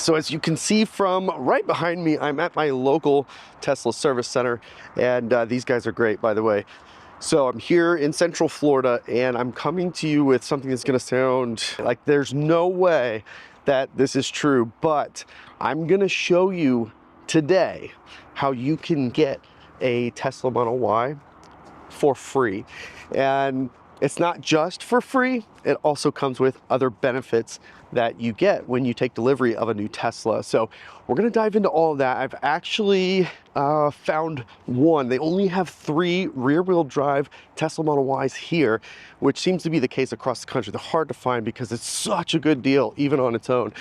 So as you can see from right behind me, I'm at my local Tesla service center, and these guys are great, by the way. So I'm here in Central Florida, and I'm coming to you with something that's gonna sound like there's no way that this is true, but I'm gonna show you today how you can get a Tesla Model Y for free. And it's not just for free, it also comes with other benefits that you get when you take delivery of a new Tesla. So we're gonna dive into all of that. I've actually found one. They only have 3 rear-wheel drive Tesla Model Ys here, which seems to be the case across the country. They're hard to find because it's such a good deal, even on its own.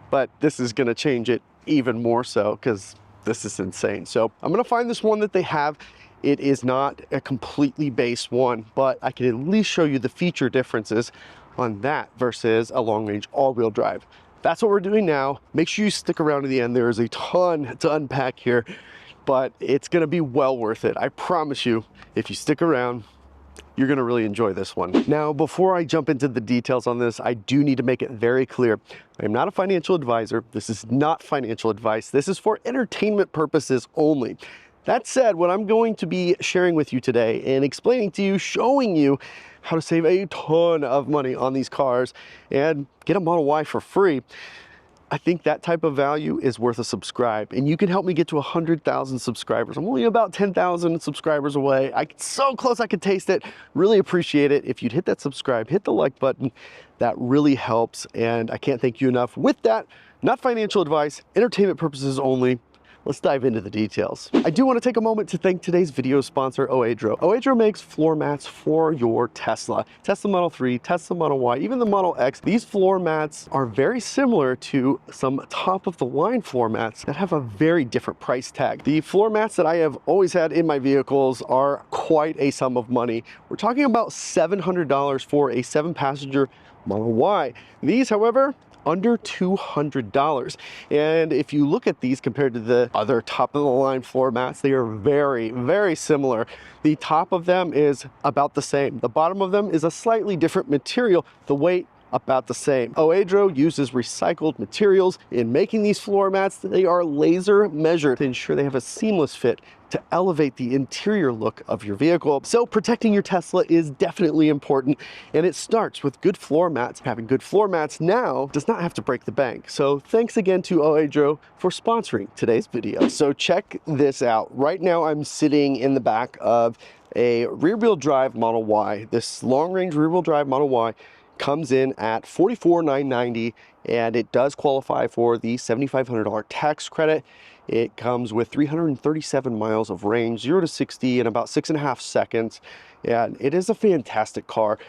But this is gonna change it even more so because this is insane. So I'm gonna find this one that they have. It is not a completely base one, but I can at least show you the feature differences on that versus a long-range all-wheel drive. That's what we're doing now. Make sure you stick around to the end. There is a ton to unpack here, but it's gonna be well worth it. I promise you, if you stick around, you're gonna really enjoy this one. Now, before I jump into the details on this, I do need to make it very clear. I am not a financial advisor. This is not financial advice. This is for entertainment purposes only. That said, what I'm going to be sharing with you today and explaining to you, showing you how to save a ton of money on these cars and get a Model Y for free, I think that type of value is worth a subscribe, and you can help me get to 100,000 subscribers. I'm only about 10,000 subscribers away. So close I could taste it. Really appreciate it. If you'd hit that subscribe, hit the like button, that really helps, and I can't thank you enough. With that, not financial advice, entertainment purposes only. Let's dive into the details. I do want to take a moment to thank today's video sponsor, Oedro. Oedro makes floor mats for your Tesla Model 3, Tesla Model Y, even the Model X. These floor mats are very similar to some top-of-the-line floor mats that have a very different price tag. The floor mats that I have always had in my vehicles are quite a sum of money. We're talking about $700 for a 7-passenger Model Y. These, however, under $200. And if you look at these compared to the other top-of-the-line floor mats, they are very, very similar. The top of them is about the same. The bottom of them is a slightly different material. The weight about the same. Oedro uses recycled materials in making these floor mats. They are laser measured to ensure they have a seamless fit to elevate the interior look of your vehicle. So protecting your Tesla is definitely important, and it starts with good floor mats. Having good floor mats now does not have to break the bank. So thanks again to Oedro for sponsoring today's video. So check this out. Right now I'm sitting in the back of a rear-wheel drive Model Y. This long-range rear-wheel drive Model Y comes in at $44,990, and it does qualify for the $7,500 tax credit. It comes with 337 miles of range, 0 to 60 in about 6.5 seconds, and it is a fantastic car.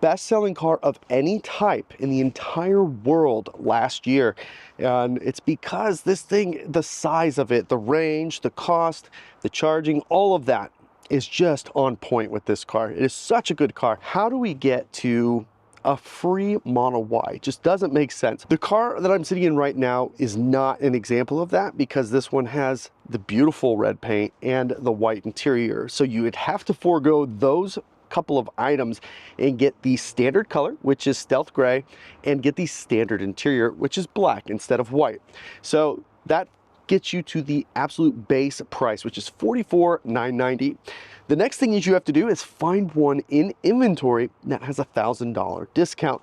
Best-selling car of any type in the entire world last year, and it's because this thing, the size of it, the range, the cost, the charging, all of that is just on point with this car. It is such a good car. How do we get to a free Model Y? It just doesn't make sense. The car that I'm sitting in right now is not an example of that because this one has the beautiful red paint and the white interior. So you would have to forego those couple of items and get the standard color, which is stealth gray, and get the standard interior, which is black instead of white. So that gets you to the absolute base price, which is $44,990. The next thing you have to do is find one in inventory that has a $1,000 discount.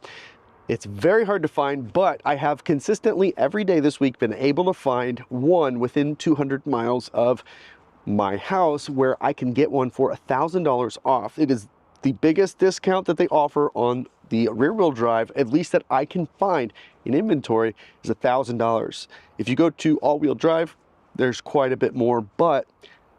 It's very hard to find, but I have consistently every day this week been able to find one within 200 miles of my house where I can get one for $1,000 off. It is the biggest discount that they offer on the rear-wheel drive, at least that I can find in inventory, is $1,000. If you go to all-wheel drive, there's quite a bit more, but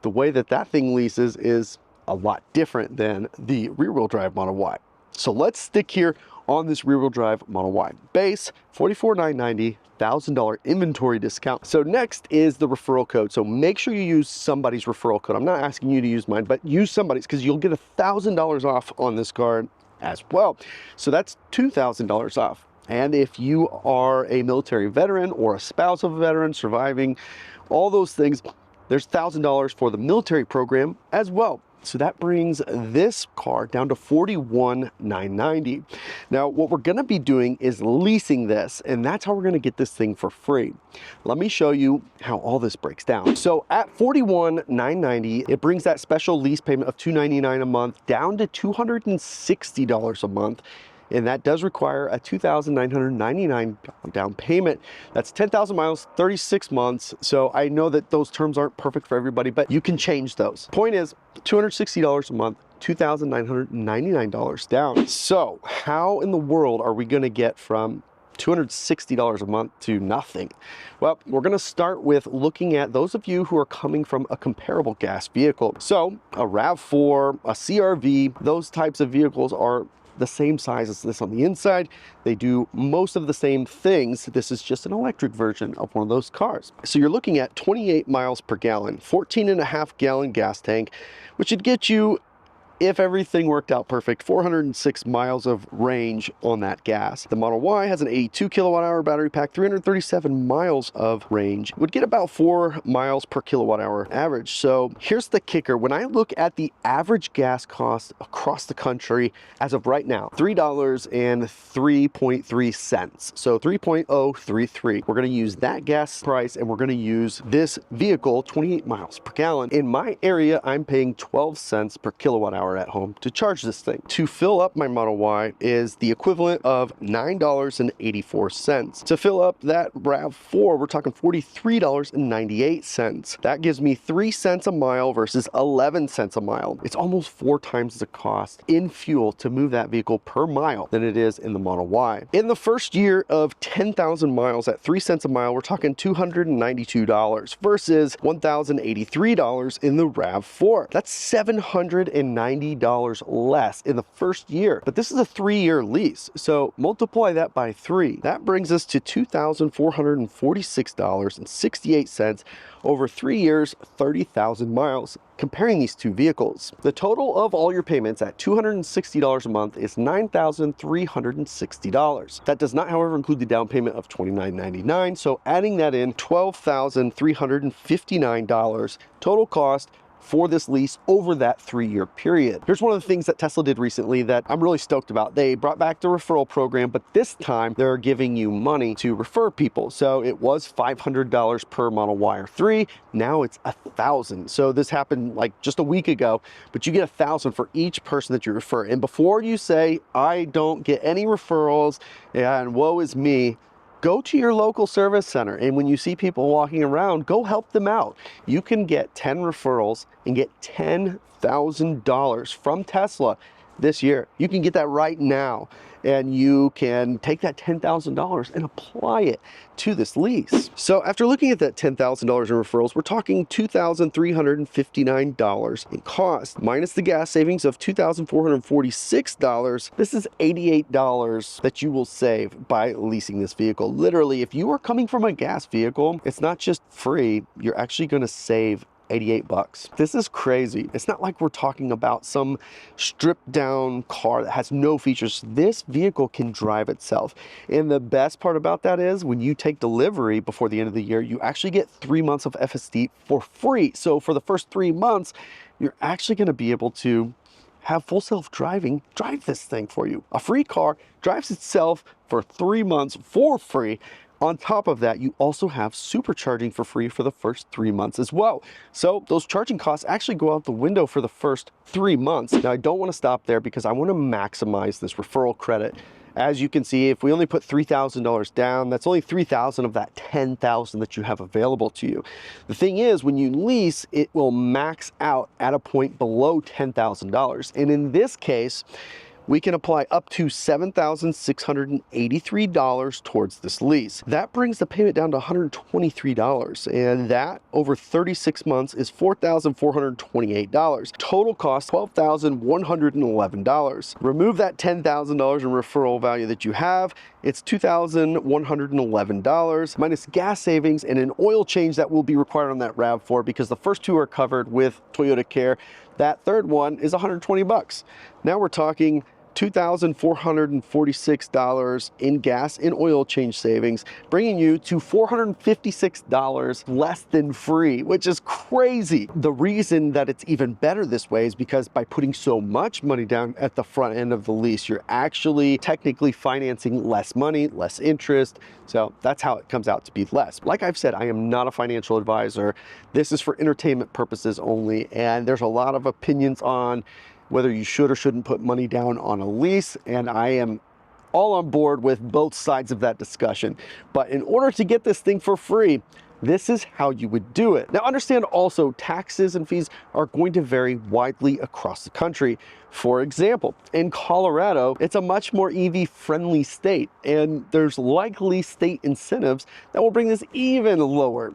the way that that thing leases is a lot different than the rear-wheel drive Model Y. So let's stick here on this rear-wheel drive Model Y. Base, $44,990, $1,000 inventory discount. So next is the referral code. So make sure you use somebody's referral code. I'm not asking you to use mine, but use somebody's because you'll get $1,000 off on this car as well. So that's $2,000 off. And if you are a military veteran or a spouse of a veteran surviving, all those things, there's $1,000 for the military program as well. So that brings this car down to $41,990. Now, what we're gonna be doing is leasing this, and that's how we're gonna get this thing for free. Let me show you how all this breaks down. So at $41,990, it brings that special lease payment of $299 a month down to $260 a month. And that does require a $2,999 down payment. That's 10,000 miles, 36 months. So I know that those terms aren't perfect for everybody, but you can change those. Point is, $260 a month, $2,999 down. So how in the world are we gonna get from $260 a month to nothing? Well, we're gonna start with looking at those of you who are coming from a comparable gas vehicle. So a RAV4, a CRV, those types of vehicles are the same size as this on the inside. They do most of the same things. This is just an electric version of one of those cars. So you're looking at 28 miles per gallon, 14.5 gallon gas tank, which would get you, if everything worked out perfect, 406 miles of range on that gas. The Model Y has an 82 kilowatt hour battery pack, 337 miles of range. Would get about 4 miles per kilowatt hour average. So here's the kicker. When I look at the average gas cost across the country as of right now, $3.03. So 3.033. We're gonna use that gas price and we're gonna use this vehicle, 28 miles per gallon. In my area, I'm paying 12 cents per kilowatt hour at home to charge this thing. To fill up my Model Y is the equivalent of $9.84. To fill up that RAV4, we're talking $43.98. That gives me 3 cents a mile versus 11 cents a mile. It's almost 4 times the cost in fuel to move that vehicle per mile than it is in the Model Y. In the first year of 10,000 miles at 3 cents a mile, we're talking $292 versus $1,083 in the RAV4. That's $790 less in the first year. But this is a 3-year lease, so multiply that by 3. That brings us to $2,446.68 over 3 years, 30,000 miles. Comparing these two vehicles, the total of all your payments at $260 a month is $9,360. That does not, however, include the down payment of $29.99. So adding that in, $12,359 total cost for this lease over that 3-year period. Here's one of the things that Tesla did recently that I'm really stoked about. They brought back the referral program, but this time they're giving you money to refer people. So it was $500 per Model Y or 3. Now it's $1,000. So this happened like just a week ago, but you get $1,000 for each person that you refer. And before you say, I don't get any referrals and woe is me, go to your local service center, and when you see people walking around, go help them out. You can get 10 referrals and get $10,000 from Tesla this year. You can get that right now, and you can take that $10,000 and apply it to this lease. So after looking at that $10,000 in referrals, we're talking $2,359 in cost, minus the gas savings of $2,446. This is $88 that you will save by leasing this vehicle. Literally, if you are coming from a gas vehicle, it's not just free, you're actually gonna save 88 bucks. This is crazy. It's not like we're talking about some stripped down car that has no features. This vehicle can drive itself. And the best part about that is when you take delivery before the end of the year, you actually get 3 months of FSD for free. So for the first 3 months, you're actually gonna be able to have full self-driving drive this thing for you. A free car drives itself for 3 months for free. On top of that, you also have supercharging for free for the first 3 months as well. So those charging costs actually go out the window for the first 3 months. Now, I don't want to stop there because I want to maximize this referral credit. As you can see, if we only put $3,000 down, that's only $3,000 of that $10,000 that you have available to you. The thing is, when you lease, it will max out at a point below $10,000. And in this case, we can apply up to $7,683 towards this lease. That brings the payment down to $123, and that over 36 months is $4,428. Total cost $12,111. Remove that $10,000 in referral value that you have, it's $2,111 minus gas savings and an oil change that will be required on that RAV4 because the first two are covered with Toyota Care. That third one is 120 bucks. Now we're talking $2,446 in gas and oil change savings, bringing you to $456 less than free, which is crazy. The reason that it's even better this way is because by putting so much money down at the front end of the lease, you're actually technically financing less money, less interest. So that's how it comes out to be less. Like I've said, I am not a financial advisor. This is for entertainment purposes only, and there's a lot of opinions on whether you should or shouldn't put money down on a lease, and I am all on board with both sides of that discussion. But in order to get this thing for free, this is how you would do it. Now understand also, taxes and fees are going to vary widely across the country. For example, in Colorado, it's a much more EV friendly state, and there's likely state incentives that will bring this even lower.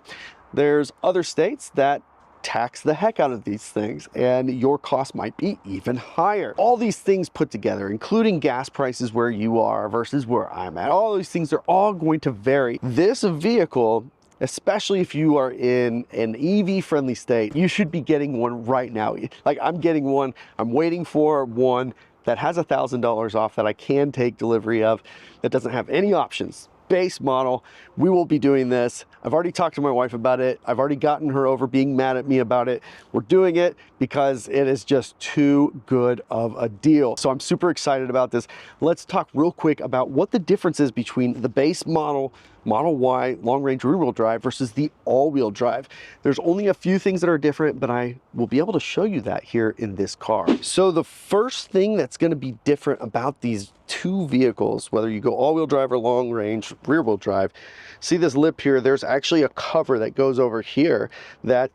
There's other states that tax the heck out of these things, and your cost might be even higher. All these things put together, including gas prices where you are versus where I'm at, all these things are all going to vary. This vehicle, especially if you are in an EV friendly state, you should be getting one right now. Like I'm getting one, I'm waiting for one that has $1,000 off that I can take delivery of, that doesn't have any options. Base model. We will be doing this. I've already talked to my wife about it. I've already gotten her over being mad at me about it. We're doing it because it is just too good of a deal. So I'm super excited about this. Let's talk real quick about what the difference is between the base model, Model Y long range rear wheel drive versus the all wheel drive. There's only a few things that are different, but I will be able to show you that here in this car. So the first thing that's going to be different about these two vehicles, whether you go all wheel drive or long range rear wheel drive, see this lip here, there's actually a cover that goes over here that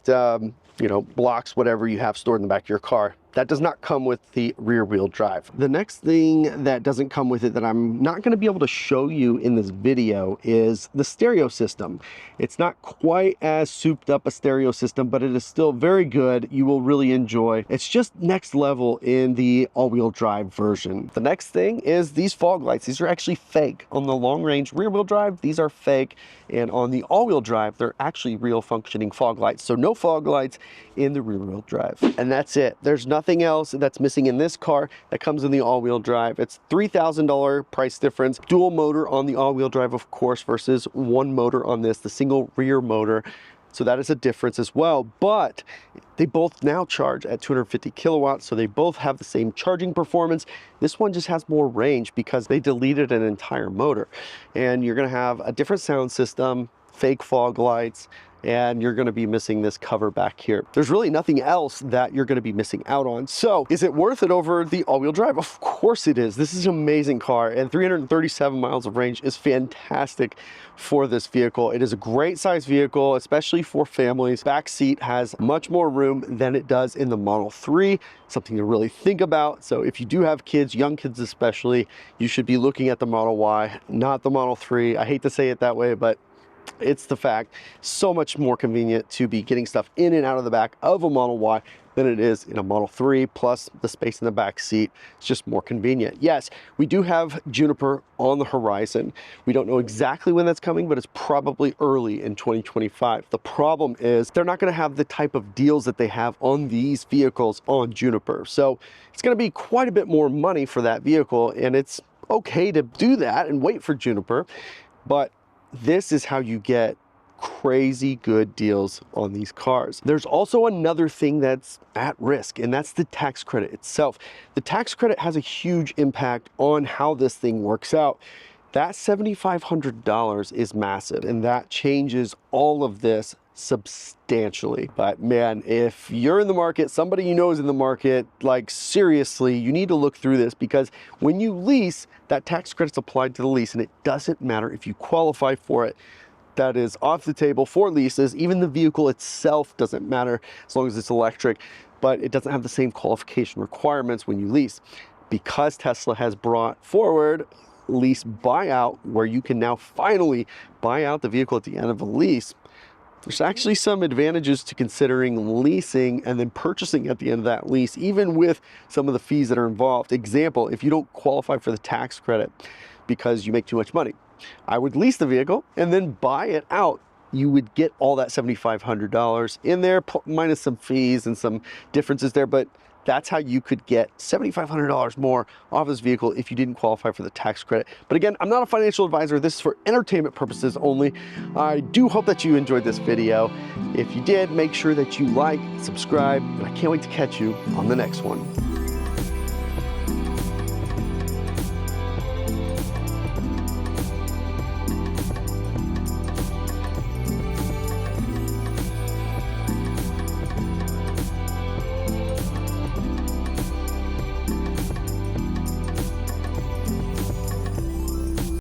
you know, blocks whatever you have stored in the back of your car. That does not come with the rear wheel drive. The next thing that doesn't come with it that I'm not going to be able to show you in this video is the stereo system. It's not quite as souped up a stereo system, but it is still very good. You will really enjoy. It's just next level in the all-wheel drive version. The next thing is these fog lights. These are actually fake. On the long range rear wheel drive, these are fake. And on the all-wheel drive, they're actually real functioning fog lights. So no fog lights in the rear wheel drive. And that's it. There's nothing else that's missing in this car that comes in the all-wheel drive. It's $3,000 price difference. Dual motor on the all-wheel drive, of course, versus one motor on this, the single rear motor. So that is a difference as well, but they both now charge at 250 kilowatts, so they both have the same charging performance. This one just has more range because they deleted an entire motor, and you're gonna have a different sound system, fake fog lights, and you're going to be missing this cover back here. There's really nothing else that you're going to be missing out on. So is it worth it over the all-wheel drive? Of course it is. This is an amazing car, and 337 miles of range is fantastic for this vehicle. It is a great size vehicle, especially for families. Back seat has much more room than it does in the Model 3, something to really think about. So if you do have kids, young kids especially, you should be looking at the Model Y, not the Model 3. I hate to say it that way, but it's the fact. So much more convenient to be getting stuff in and out of the back of a Model Y than it is in a Model 3, plus the space in the back seat. It's just more convenient. Yes, we do have Juniper on the horizon. We don't know exactly when that's coming, but it's probably early in 2025. The problem is they're not going to have the type of deals that they have on these vehicles on Juniper. So it's going to be quite a bit more money for that vehicle, and it's okay to do that and wait for Juniper, but this is how you get crazy good deals on these cars. There's also another thing that's at risk, and that's the tax credit itself. The tax credit has a huge impact on how this thing works out. That $7,500 is massive, and that changes all of this substantially. But man, if you're in the market, somebody you know is in the market, like seriously, you need to look through this, because when you lease, that tax credit's applied to the lease, and it doesn't matter if you qualify for it. That is off the table for leases. Even the vehicle itself doesn't matter as long as it's electric, but it doesn't have the same qualification requirements when you lease. Because Tesla has brought forward lease buyout, where you can now finally buy out the vehicle at the end of a lease, there's actually some advantages to considering leasing and then purchasing at the end of that lease, even with some of the fees that are involved. Example, if you don't qualify for the tax credit because you make too much money, I would lease the vehicle and then buy it out. You would get all that $7,500 in there, minus some fees and some differences there, but that's how you could get $7,500 more off this vehicle if you didn't qualify for the tax credit. But again, I'm not a financial advisor. This is for entertainment purposes only. I do hope that you enjoyed this video. If you did, make sure that you like, subscribe, and I can't wait to catch you on the next one.